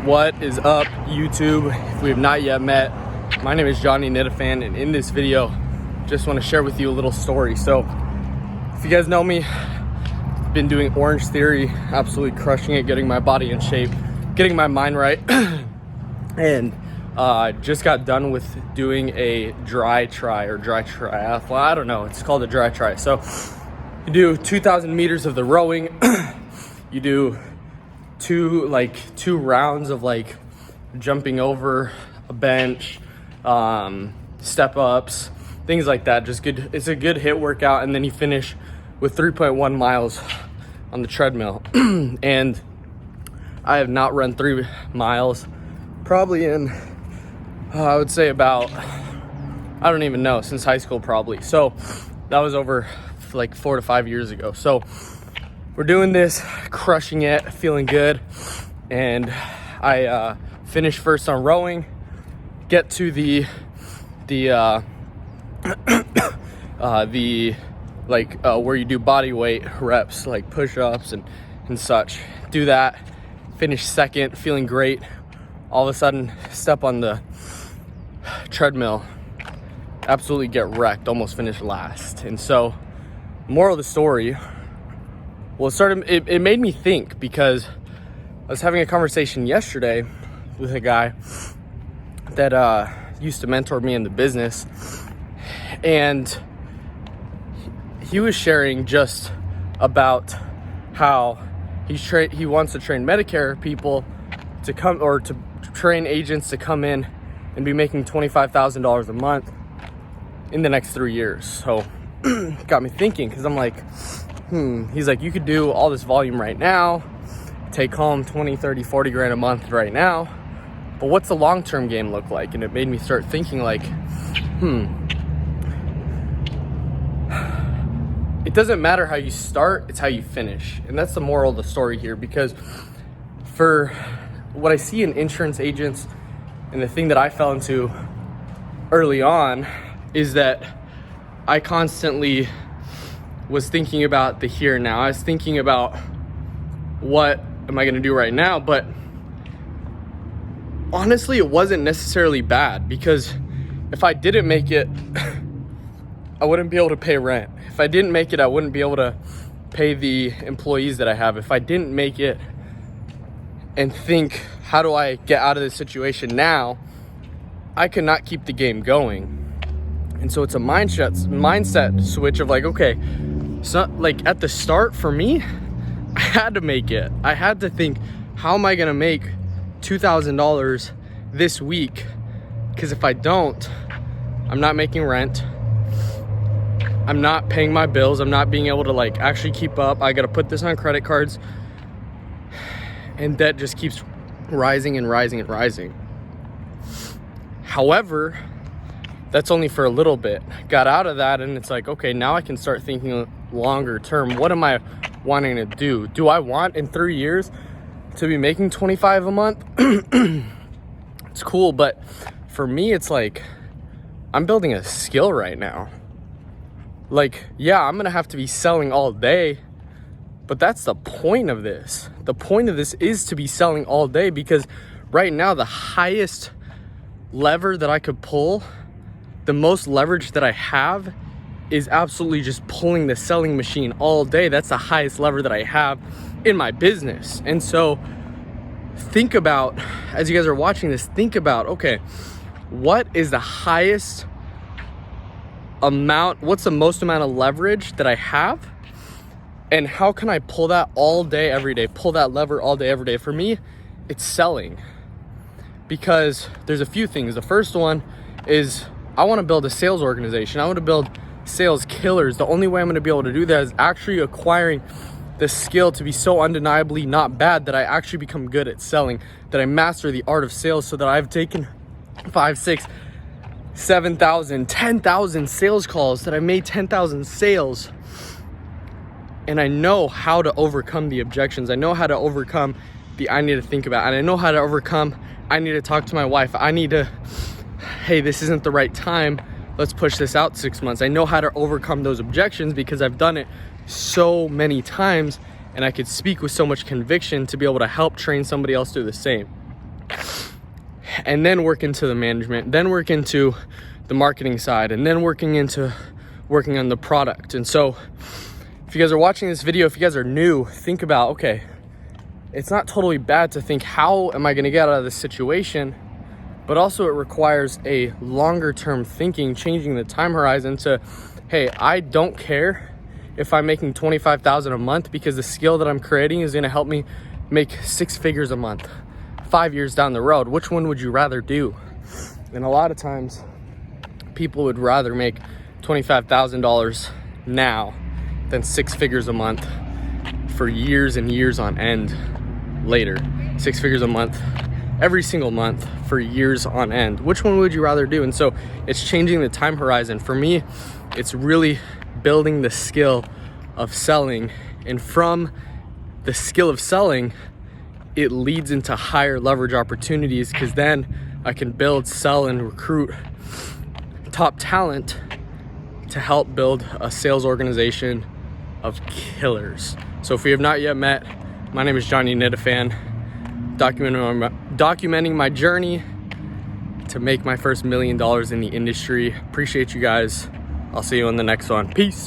What is up, YouTube? If we have not yet met, my name is Johnny Nitafan, and in this video, just want to share with you a little story. So, if you guys know me, I've been doing Orange Theory, absolutely crushing it, getting my body in shape, getting my mind right, and just got done with doing a dry triathlon. I don't know, it's called a dry try. So, you do 2,000 meters of the rowing, you do two rounds of like jumping over a bench, step ups, things like that. Just good. It's a good HIIT workout, and then you finish with 3.1 miles on the treadmill. And I have not run 3 miles probably in I would say about, I don't even know, since high school probably. So that was over like 4 to 5 years ago. So we're doing this, crushing it, feeling good, and I finished first on rowing, get to the where you do body weight reps, like push-ups and such. Do that, finish second, feeling great. All of a sudden, step on the treadmill, absolutely get wrecked, almost finish last. And so, moral of the story, well, it made me think, because I was having a conversation yesterday with a guy that used to mentor me in the business, and he was sharing just about how he wants to train Medicare people to come, or to train agents to come in and be making $25,000 a month in the next 3 years. So got me thinking, because I'm like, he's like, you could do all this volume right now, take home 20, 30, 40 grand a month right now, but what's the long-term game look like? And it made me start thinking like, it doesn't matter how you start, it's how you finish. And that's the moral of the story here, because for what I see in insurance agents, and the thing that I fell into early on, is that I constantly was thinking about the here and now. I was thinking about, what am I going to do right now? But honestly, it wasn't necessarily bad, because if I didn't make it, I wouldn't be able to pay rent. If I didn't make it, I wouldn't be able to pay the employees that I have. If I didn't make it and think, how do I get out of this situation now, I could not keep the game going. And so it's a mindset switch of like, okay, so like at the start for me, I had to make it. I had to think, how am I gonna make $2,000 this week? Because if I don't, I'm not making rent, I'm not paying my bills, I'm not being able to like actually keep up. I gotta put this on credit cards, and debt just keeps rising and rising and rising. However, that's only for a little bit. Got out of that, and it's like, okay, now I can start thinking longer term. What am I wanting to do? Do I want in 3 years to be making 25 a month? It's cool, but for me, it's like, I'm building a skill right now. Like, yeah, I'm gonna have to be selling all day, but that's the point of this. The point of this is to be selling all day, because right now, the highest lever that I could pull, the most leverage that I have, is absolutely just pulling the selling machine all day. That's the highest lever that I have in my business. And so think about, as you guys are watching this, think about, okay, what is the highest amount, what's the most amount of leverage that I have? And how can I pull that all day, every day? Pull that lever all day, every day. For me, it's selling. Because there's a few things. The first one is, I want to build a sales organization. I want to build sales killers. The only way I'm going to be able to do that is actually acquiring the skill to be so undeniably not bad that I actually become good at selling, that I master the art of sales, so that I've taken 5, 6, 7,000, 10,000 sales calls, that I made 10,000 sales. And I know how to overcome the objections. I know how to overcome the I need to think about. And I know how to overcome, I need to talk to my wife. I need to, hey, this isn't the right time. Let's push this out 6 months. I know how to overcome those objections, because I've done it so many times, and I could speak with so much conviction to be able to help train somebody else do the same. and then work into the management, then work into the marketing side, and then working on the product. And so if you guys are watching this video, if you guys are new, think about, okay, it's not totally bad to think, how am I going to get out of this situation? But also it requires a longer term thinking, changing the time horizon to, hey, I don't care if I'm making $25,000 a month, because the skill that I'm creating is going to help me make 6 figures a month 5 years down the road. Which one would you rather do? And a lot of times people would rather make $25,000 now than 6 figures a month for years and years on end later. 6 figures a month every single month for years on end. Which one would you rather do? And so it's changing the time horizon. For me, it's really building the skill of selling, and from the skill of selling, it leads into higher leverage opportunities, because then I can build, sell, and recruit top talent to help build a sales organization of killers. So if we have not yet met, my name is Johnny Nitafan, documenting my journey to make my first $1 million in the industry. Appreciate you guys. I'll see you on the next one. Peace.